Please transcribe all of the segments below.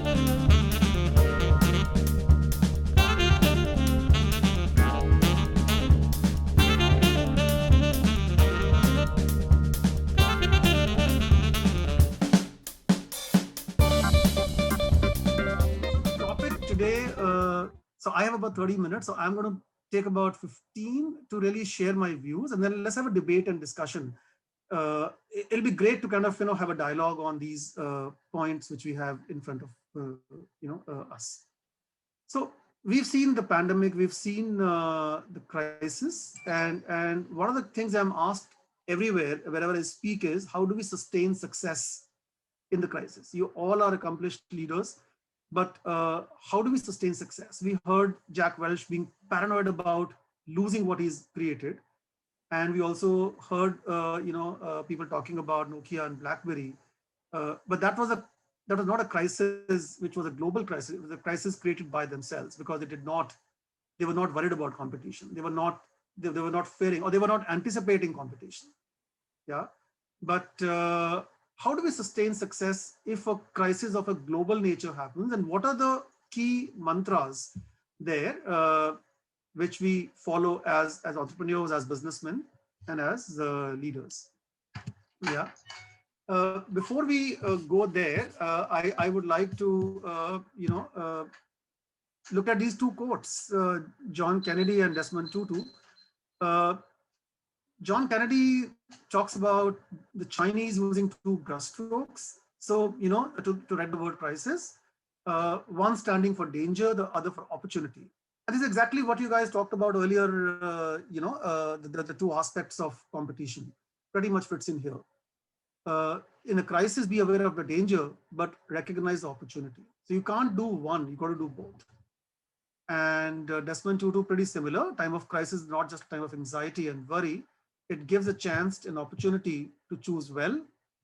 Topic today. So I have about 30 minutes. So I'm going to take about 15 to really share my views, and then let's have a debate and discussion. It'll be great to kind of have a dialogue on these points which we have in front of us. So we've seen the pandemic, we've seen the crisis, and one of the things I'm asked everywhere wherever I speak is, how do we sustain success in the crisis? You all are accomplished leaders, but how do we sustain success? We heard Jack Welch being paranoid about losing what he's created, and we also heard people talking about Nokia and BlackBerry, but that was not a crisis which was a global crisis. It was a crisis created by themselves, because they were not worried about competition. They were not fearing, or they were not anticipating competition. Yeah, but how do we sustain success if a crisis of a global nature happens, and what are the key mantras there which we follow as entrepreneurs, as businessmen, and as leaders? Yeah. Before we go there, I would like to look at these two quotes, John Kennedy and Desmond Tutu. Uh, John Kennedy talks about the Chinese using two brushstrokes. So, to write the word crisis, one standing for danger, the other for opportunity. And this is exactly what you guys talked about earlier. The two aspects of competition pretty much fits in here. In a crisis, be aware of the danger, but recognize the opportunity. So you can't do one, you got to do both. And Desmond Tutu, pretty similar. Time of crisis is not just a time of anxiety and worry. It gives a chance, an opportunity to choose well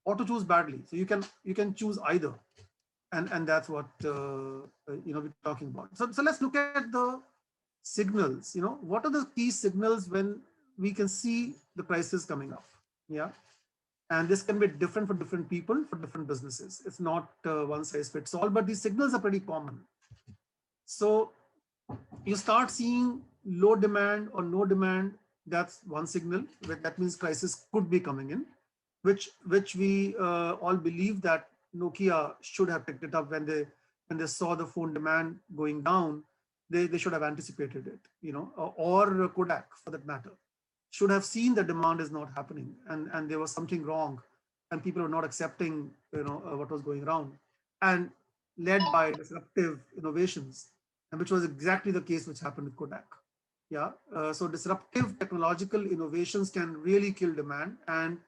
or to choose badly. So you can choose either, and that's what we're talking about. So let's look at the signals. What are the key signals when we can see the crisis coming up? Yeah, and this can be different for different people, for different businesses. It's not one size fits all, but these signals are pretty common. So you start seeing low demand or no demand. That's one signal. That means crisis could be coming in, which we all believe that Nokia should have picked it up when they saw the phone demand going down. They should have anticipated it, or Kodak for that matter, should have seen the demand is not happening, and there was something wrong, and people were not accepting what was going around, and led by disruptive innovations, and which was exactly the case which happened with Kodak. Yeah, so disruptive technological innovations can really kill demand and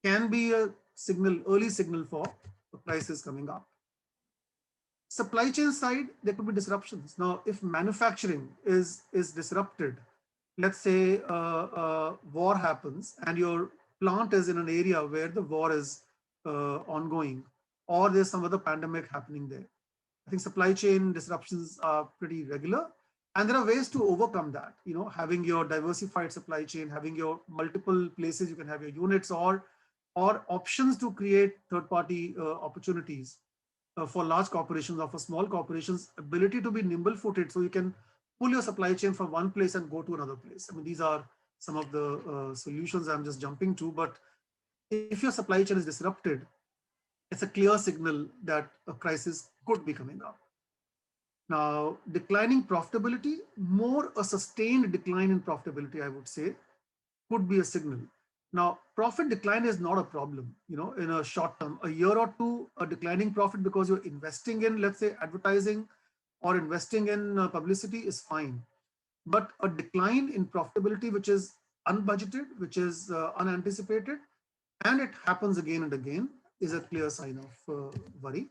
can be a early signal for a crisis coming up. Supply chain side, there could be disruptions. Now, if manufacturing is disrupted, let's say war happens and your plant is in an area where the war is ongoing, or there's some other pandemic happening there. I think supply chain disruptions are pretty regular, and there are ways to overcome that. Having your diversified supply chain, having your multiple places you can have your units, or options to create third-party opportunities for large corporations or for small corporations, ability to be nimble-footed, so you can pull your supply chain from one place and go to another place. I mean, these are some of the solutions I'm just jumping to. But if your supply chain is disrupted, it's a clear signal that a crisis could be coming up. Now, declining profitability, more a sustained decline in profitability, I would say, could be a signal. Now, profit decline is not a problem, in a short term, a year or two, a declining profit because you're investing in, let's say, advertising or investing in publicity is fine. But a decline in profitability, which is unbudgeted, which is unanticipated, and it happens again and again, is a clear sign of worry.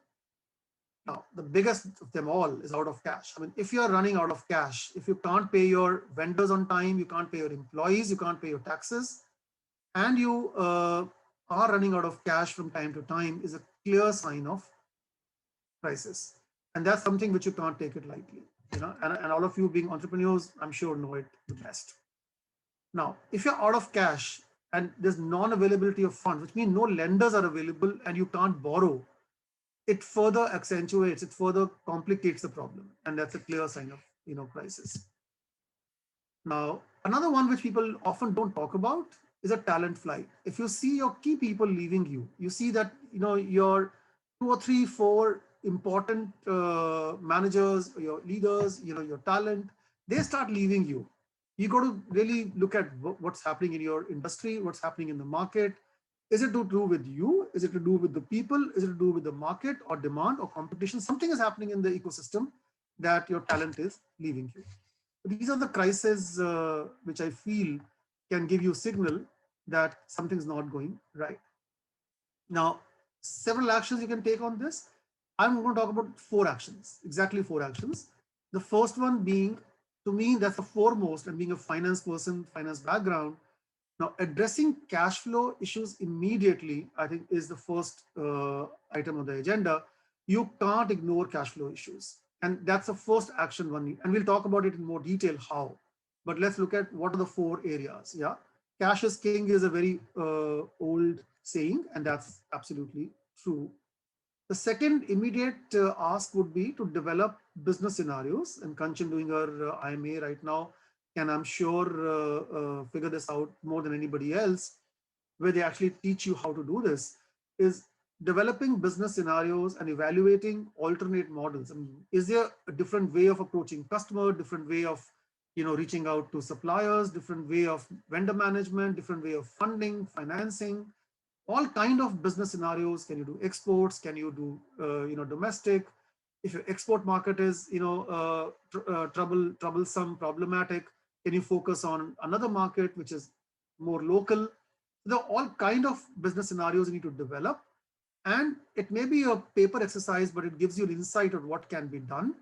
Now, the biggest of them all is out of cash. I mean, if you're running out of cash, if you can't pay your vendors on time, you can't pay your employees, you can't pay your taxes, and you are running out of cash from time to time, is a clear sign of crisis. And that's something which you can't take it lightly. And all of you being entrepreneurs, I'm sure know it the best. Now, if you're out of cash and there's non-availability of funds, which means no lenders are available and you can't borrow, it further accentuates, it further complicates the problem, and that's a clear sign of crisis. Now, another one which people often don't talk about is a talent flight. If you see your key people leaving you, you see that your two or three, four important managers, your leaders, your talent, they start leaving you. You got to really look at what's happening in your industry, what's happening in the market. Is it to do with you? Is it to do with the people? Is it to do with the market or demand or competition? Something is happening in the ecosystem that your talent is leaving you. These are the crises which I feel can give you signal that something's not going right. Now, several actions you can take on this. I'm going to talk about four actions, exactly four actions. The first one being, to me, that's the foremost, and being a finance person, finance background. Now, addressing cash flow issues immediately, I think, is the first item on the agenda. You can't ignore cash flow issues. And that's the first action one need. And we'll talk about it in more detail how. But let's look at what are the four areas. Yeah. Cash is king is a very old saying, and that's absolutely true. The second immediate ask would be to develop business scenarios, and Kanchan doing her IMA right now can, I'm sure, figure this out more than anybody else, where they actually teach you how to do this, is developing business scenarios and evaluating alternate models. I mean, is there a different way of approaching customer, different way of reaching out to suppliers, different way of vendor management, different way of funding, financing, all kind of business scenarios. Can you do exports? Can you do domestic? If your export market is troublesome, problematic, can you focus on another market which is more local? There are all kind of business scenarios you need to develop, and it may be a paper exercise, but it gives you an insight on what can be done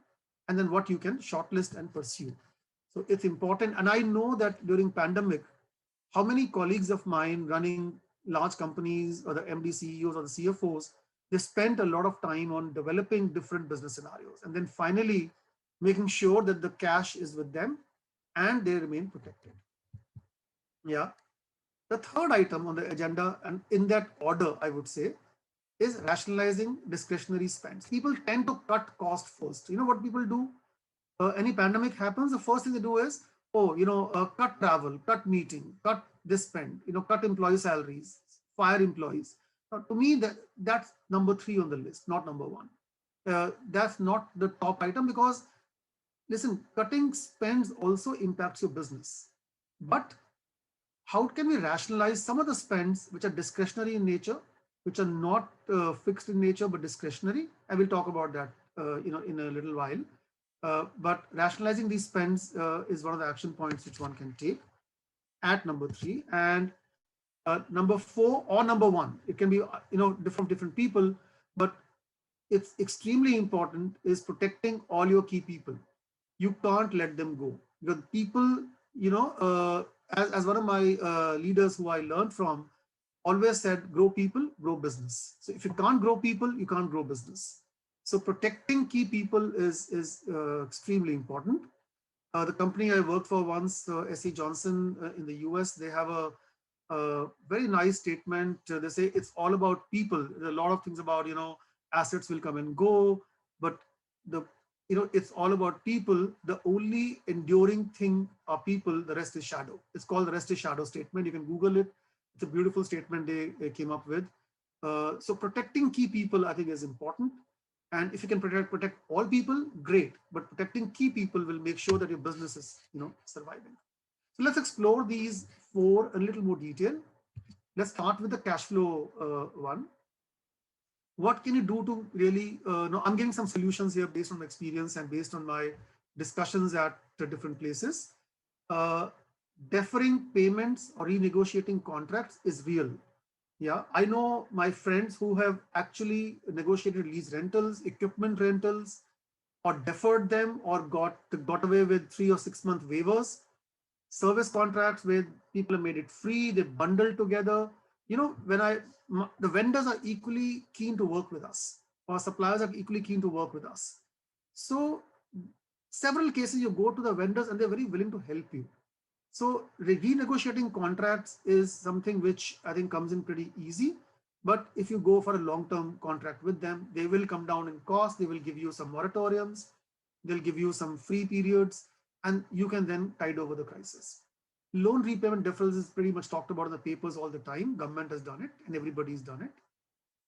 and then what you can shortlist and pursue. So it's important. And I know that during pandemic, how many colleagues of mine running large companies, or the MD CEOs or the CFOs, they spent a lot of time on developing different business scenarios and then finally making sure that the cash is with them and they remain protected. Yeah. The third item on the agenda, and in that order, I would say, is rationalizing discretionary spends. People tend to cut cost first. You know what people do? Any pandemic happens, the first thing they do is, cut travel, cut meeting, cut this spend, cut employee salaries, fire employees. Now, to me, that's number three on the list, not number one. That's not the top item, because listen, cutting spends also impacts your business. But how can we rationalize some of the spends which are discretionary in nature, which are not fixed in nature but discretionary? I will talk about that in a little while. But rationalizing these spends is one of the action points which one can take at number three. And number four or number one, it can be different people, but it's extremely important is protecting all your key people. You can't let them go, because people, as one of my leaders who I learned from always said, grow people, grow business. So if you can't grow people, you can't grow business. So protecting key people is extremely important. The company I worked for once, SE Johnson in the US, they have a very nice statement. They say it's all about people. There are a lot of things about, assets will come and go, but it's all about people. The only enduring thing are people, the rest is shadow. It's called the rest is shadow statement. You can Google it. It's a beautiful statement they came up with. So protecting key people, I think, is important. And if you can protect all people, great. But protecting key people will make sure that your business is, surviving. So let's explore these four in a little more detail. Let's start with the cash flow one. What can you do to really, no, I'm giving some solutions here based on my experience and based on my discussions at different places. Deferring payments or renegotiating contracts is real. Yeah, I know my friends who have actually negotiated lease rentals, equipment rentals, or deferred them, or got away with 3 or 6 month waivers. Service contracts where people have made it free, they bundle together. The vendors are equally keen to work with us, or suppliers are equally keen to work with us. So several cases you go to the vendors and they're very willing to help you. So renegotiating contracts is something which I think comes in pretty easy. But if you go for a long-term contract with them, they will come down in cost. They will give you some moratoriums. They'll give you some free periods, and you can then tide over the crisis. Loan repayment deferrals is pretty much talked about in the papers all the time. Government has done it, and everybody's done it.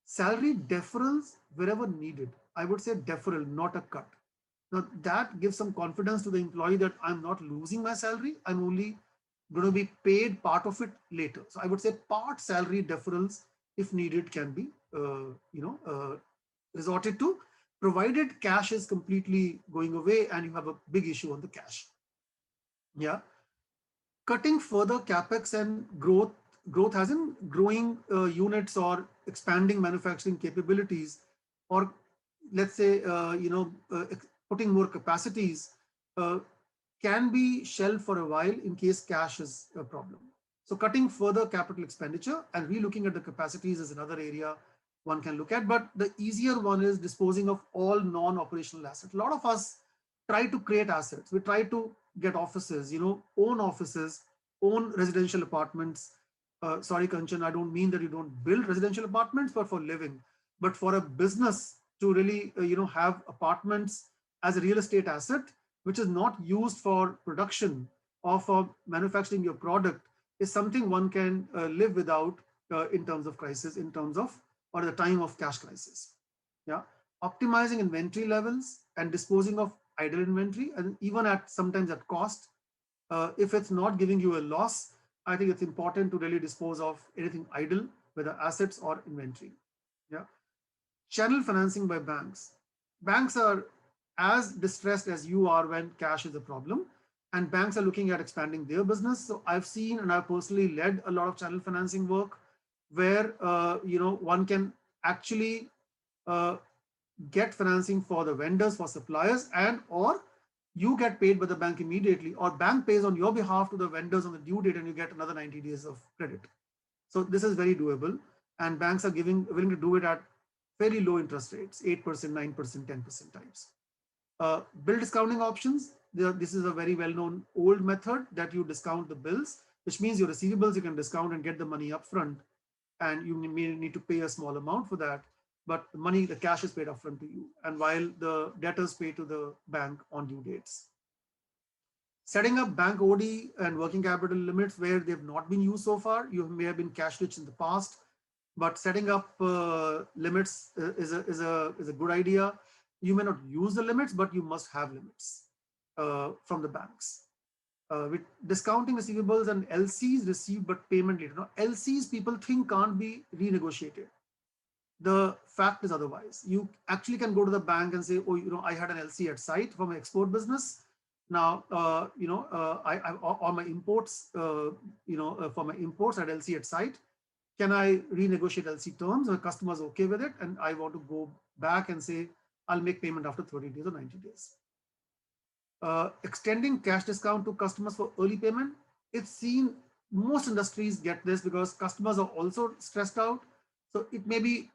Salary deferrals wherever needed. I would say deferral, not a cut. Now that gives some confidence to the employee that I'm not losing my salary. I'm only going to be paid part of it later. So I would say part salary deferrals, if needed, can be resorted to, provided cash is completely going away and you have a big issue on the cash. Yeah, cutting further capex and growth as in growing units or expanding manufacturing capabilities, or let's say putting more capacities, uh, can be shelved for a while in case cash is a problem. So cutting further capital expenditure and relooking at the capacities is another area one can look at. But the easier one is disposing of all non-operational assets. A lot of us try to create assets. We try to get offices, own offices, own residential apartments. Sorry, Kanchan, I don't mean that you don't build residential apartments, but for living. But for a business to really, have apartments as a real estate asset, which is not used for production or for manufacturing your product, is something one can live without in terms of crisis, in terms of or the time of cash crisis. Yeah, optimizing inventory levels and disposing of idle inventory, and even at sometimes at cost. If it's not giving you a loss, I think it's important to really dispose of anything idle, whether assets or inventory. Yeah, channel financing by banks. Banks are as distressed as you are when cash is a problem, and banks are looking at expanding their business. So I've seen and I've personally led a lot of channel financing work where one can actually uh, get financing for the vendors, for suppliers, and or you get paid by the bank immediately, or bank pays on your behalf to the vendors on the due date and you get another 90 days of credit. So this is very doable, and banks are willing to do it at fairly low interest rates, 8%, 9%, 10% types. Bill discounting options. This is a very well-known old method that you discount the bills, which means your receivables you can discount and get the money upfront, and you may need to pay a small amount for that, but the cash is paid upfront to you, and while the debtors pay to the bank on due dates. Setting up bank OD and working capital limits where they've not been used so far. You may have been cash rich in the past, but setting up limits is a good idea. You may not use the limits, but you must have limits from the banks. With discounting receivables and LCs received but payment later. Now, LCs people think can't be renegotiated. The fact is otherwise. You actually can go to the bank and say, oh, I had an LC at site for my export business. Now, I on my imports, for my imports at LC at site, can I renegotiate LC terms? The customer's okay with it, and I want to go back and say, I'll make payment after 30 days or 90 days. Extending cash discount to customers for early payment. It's seen most industries get this because customers are also stressed out. So it may be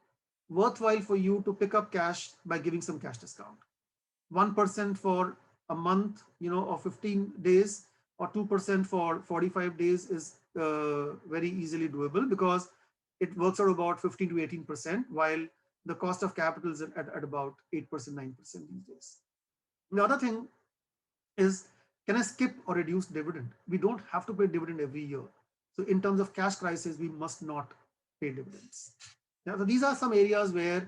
worthwhile for you to pick up cash by giving some cash discount. 1% for a month, or 15 days, or 2% for 45 days is very easily doable because it works out about 15 to 18%, while the cost of capital is at about 8%, 9% these days. The other thing is, can I skip or reduce dividend? We don't have to pay dividend every year. So in terms of cash crisis, we must not pay dividends. Yeah, so these are some areas where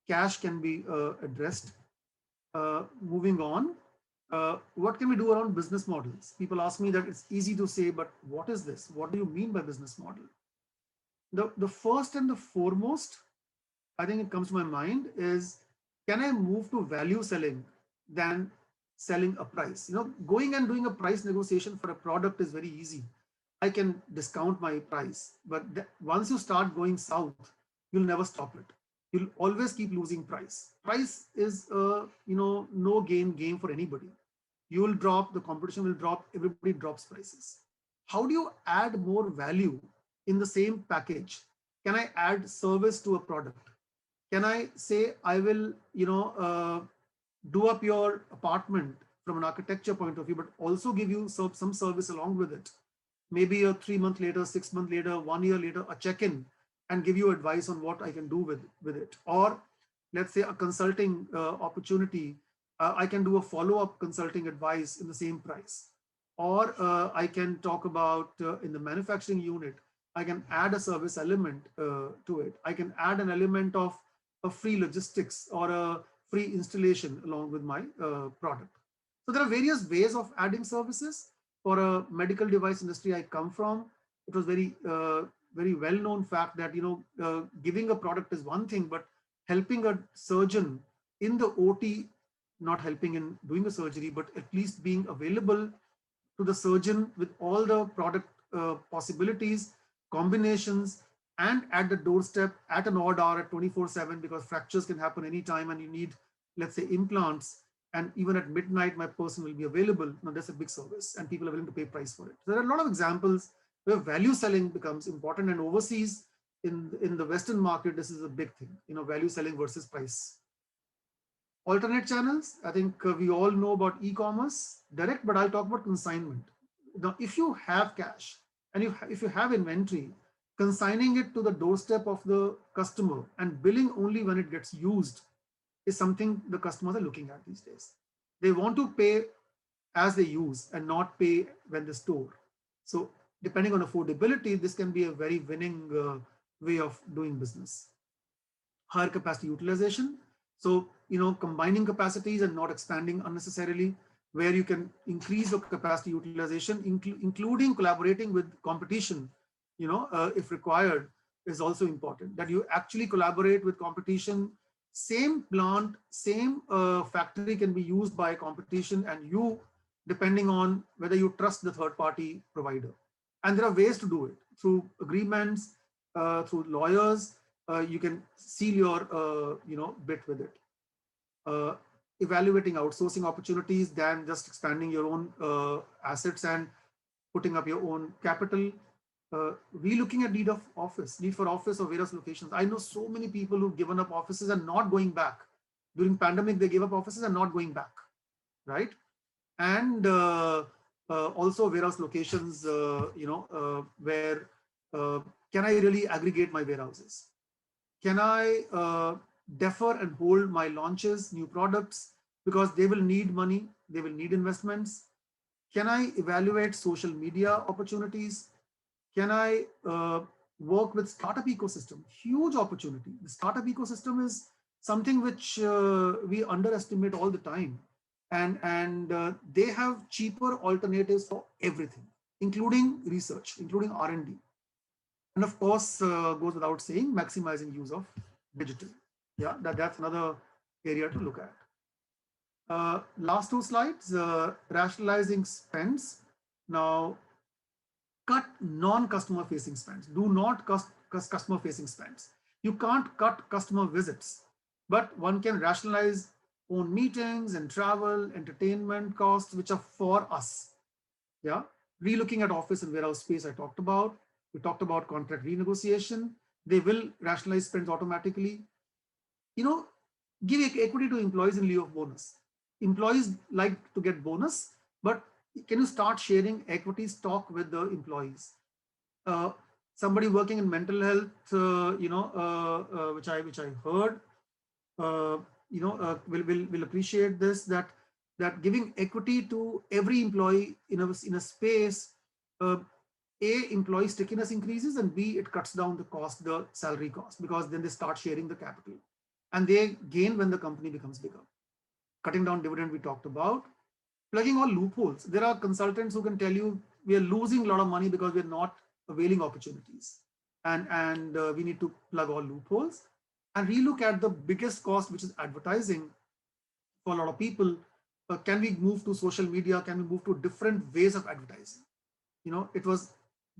cash can be addressed. Moving on, what can we do around business models? People ask me that it's easy to say, but what is this? What do you mean by business model? The first and the foremost, I think it comes to my mind is, can I move to value selling than selling a price? Going and doing a price negotiation for a product is very easy. I can discount my price, but once you start going south, you'll never stop it. You'll always keep losing price. Price is no gain game for anybody. You will drop, the competition will drop, everybody drops prices. How do you add more value in the same package? Can I add service to a product? Can I say I will do up your apartment from an architecture point of view, but also give you some service along with it? Maybe a 3 month later, 6 month later, 1 year later, a check-in, and give you advice on what I can do with it. Or let's say a consulting opportunity, I can do a follow-up consulting advice in the same price. Or I can talk about in the manufacturing unit, I can add a service element to it. I can add an element of a free logistics or a free installation along with my product. So there are various ways of adding services. For a medical device industry I come from, it was very well known fact that giving a product is one thing, but helping a surgeon in the OT, not helping in doing a surgery, but at least being available to the surgeon with all the product possibilities, combinations, and at the doorstep at an odd hour at 24/7, because fractures can happen anytime and you need, let's say, implants. And even at midnight, my person will be available. Now, that's a big service, and people are willing to pay price for it. So there are a lot of examples where value selling becomes important, and overseas in the Western market, this is a big thing. Value selling versus price. Alternate channels, I think we all know about e-commerce direct, but I'll talk about consignment. Now, if you have cash and if you have inventory, consigning it to the doorstep of the customer and billing only when it gets used is something the customers are looking at these days. They want to pay as they use and not pay when they store. So depending on affordability, this can be a very winning way of doing business. Higher capacity utilization. So, combining capacities and not expanding unnecessarily, where you can increase the capacity utilization, including collaborating with competition, if required, is also important. That you actually collaborate with competition. Same plant, same factory can be used by competition and you, depending on whether you trust the third party provider. And there are ways to do it through agreements, through lawyers. You can seal your bit with it. Evaluating outsourcing opportunities than just expanding your own assets and putting up your own capital. Relooking at need for office or various locations. I know so many people who've given up offices and not going back. During pandemic, they gave up offices and not going back, right? And also various locations, where can I really aggregate my warehouses? Can I defer and hold my launches, new products, because they will need money, they will need investments? Can I evaluate social media opportunities? Can I work with startup ecosystem? Huge opportunity. The startup ecosystem is something which we underestimate all the time. And they have cheaper alternatives for everything, including research, including R&D. And of course, goes without saying, maximizing use of digital. Yeah, that's another area to look at. Last two slides, rationalizing spends. Now, cut non-customer facing spends. Do not cut customer facing spends. You can't cut customer visits, but one can rationalize own meetings and travel, entertainment costs, which are for us. Yeah. Relooking at office and warehouse space, I talked about. We talked about contract renegotiation. They will rationalize spends automatically. Give equity to employees in lieu of bonus. Employees like to get bonus, but can you start sharing equity stock with the employees? Somebody working in mental health, which I heard, will appreciate this, that giving equity to every employee in a space, employee stickiness increases, and B, it cuts down the salary cost, because then they start sharing the capital and they gain when the company becomes bigger. Cutting down dividend, we talked about. Plugging all loopholes. There are consultants who can tell you we are losing a lot of money because we're not availing opportunities, and we need to plug all loopholes and relook at the biggest cost, which is advertising. For a lot of people, can we move to social media? Can we move to different ways of advertising? It was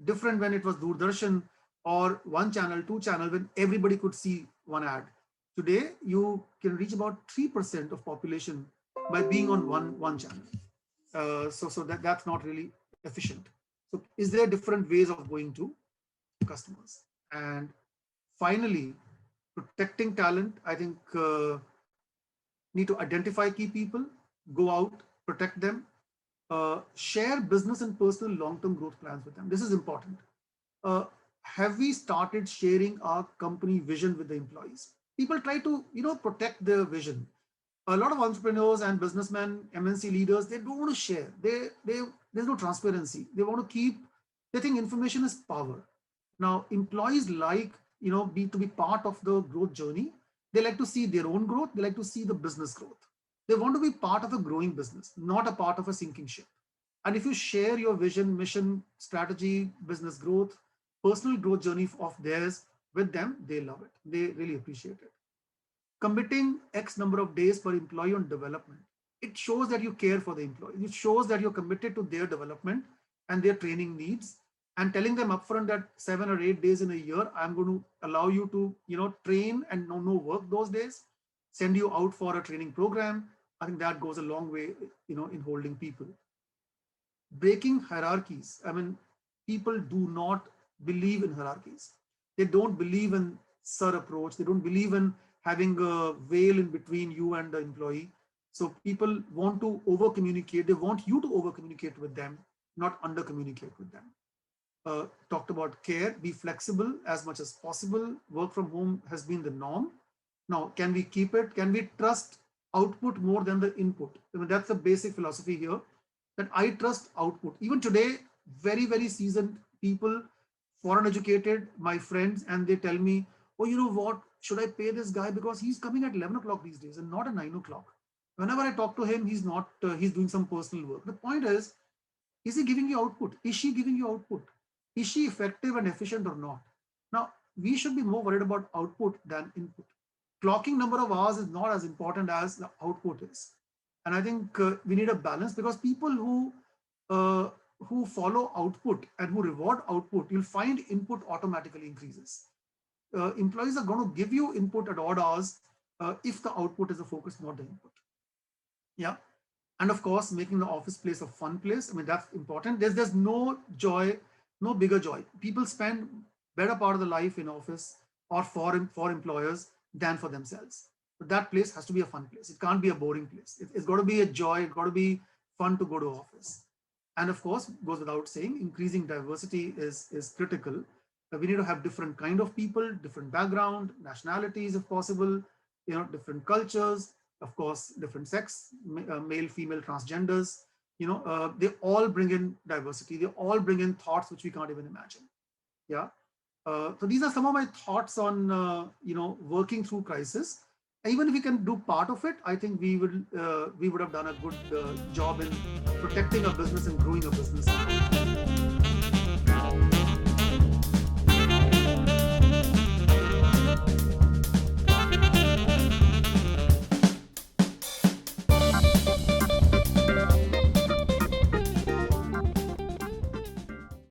different when it was Doordarshan or one channel, two channel, when everybody could see one ad. Today, you can reach about 3% of population by being on one channel. So that's not really efficient. So is there different ways of going to customers? And finally, protecting talent. I think need to identify key people, go out, protect them, share business and personal long-term growth plans with them. This is important. have we started sharing our company vision with the employees? People try to, protect their vision. A lot of entrepreneurs and businessmen, MNC leaders, they don't want to share. There's no transparency. They want to keep. They think information is power. Now, employees like, to be part of the growth journey. They like to see their own growth. They like to see the business growth. They want to be part of a growing business, not a part of a sinking ship. And if you share your vision, mission, strategy, business growth, personal growth journey of theirs with them, they love it. They really appreciate it. Committing X number of days per employee on development. It shows that you care for the employee. It shows that you're committed to their development and their training needs. And telling them upfront that 7 or 8 days in a year, I'm going to allow you to, train and no work those days, send you out for a training program. I think that goes a long way, in holding people. Breaking hierarchies. I mean, people do not believe in hierarchies. They don't believe in sir approach. They don't believe in having a veil in between you and the employee. So people want to over communicate. They want you to over communicate with them, not under communicate with them. Talked about care, be flexible as much as possible. Work from home has been the norm. Now, can we keep it? Can we trust output more than the input? I mean, that's the basic philosophy here, that I trust output. Even today, very, very seasoned people, foreign educated, my friends, and they tell me, oh, you know what? Should I pay this guy because he's coming at 11 o'clock these days and not at 9 o'clock? Whenever I talk to him, he's not, he's doing some personal work. The point is he giving you output? Is she giving you output? Is she effective and efficient or not? Now, we should be more worried about output than input. Clocking number of hours is not as important as the output is. And I think we need a balance, because people who follow output and who reward output, you'll find input automatically increases. Employees are going to give you input at odd hours if the output is the focus, not the input. Yeah. And of course, making the office place a fun place. I mean, that's important. There's no joy, no bigger joy. People spend better part of the life in office or for employers than for themselves. But that place has to be a fun place. It can't be a boring place. It's got to be a joy. It's got to be fun to go to office. And of course, goes without saying, increasing diversity is critical. We need to have different kind of people, different background, nationalities if possible, different cultures, of course, different sex, male, female, transgenders. They all bring in diversity. They all bring in thoughts which we can't even imagine. Yeah. So these are some of my thoughts on working through crisis. Even if we can do part of it, I think we would have done a good job in protecting our business and growing our business.